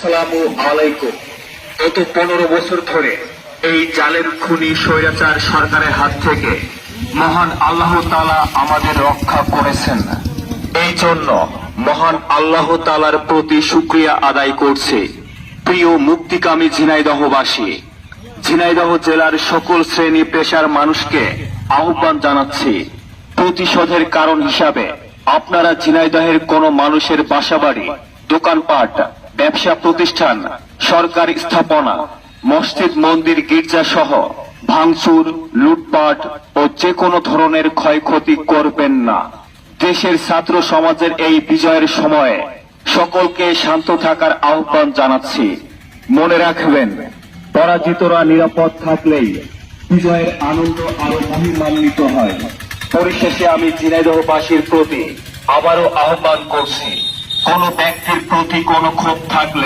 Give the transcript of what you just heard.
আসসালামু আলাইকুম। গত 15 বছর ধরে এই জালেম খুনি স্বৈরাচার সরকারের হাত থেকে মহান আল্লাহ তাআলা আমাদের রক্ষা করেছেন। এই জন্য মহান আল্লাহ তাআলার প্রতি শুকরিয়া আদায় করছে। প্রিয় মুক্তিকামী ঝিনাইদহবাসী, ঝিনাইদহ জেলার সকল শ্রেণী পেশার মানুষকে আহ্বান জানাচ্ছি, প্রতিশোধের কারণ হিসাবে আপনারা ঝিনাইদহের কোন মানুষের বাসাবাড়ি, দোকানপাট, ব্যবসা প্রতিষ্ঠান, সরকারি স্থাপনা, মসজিদ, মন্দির, গির্জা সহ ভাঙচুর, লুটপাট ও যে কোনো ধরনের ক্ষয়ক্ষতি করবেন না। দেশের ছাত্র সমাজের এই বিজয়ের সময়ে সকলকে শান্ত থাকার আহ্বান জানাচ্ছি। মনে রাখবেন, পরাজিতরা নিরাপদ থাকলেই বিজয়ের আনন্দ আরো মহিমান্বিত হয়। পরিশেষে আমি ঝিনাইদহবাসীর প্রতি আবারও আহ্বান করছি, কোন ব্যক্তির প্রতি কোনো ক্ষোভ থাকলে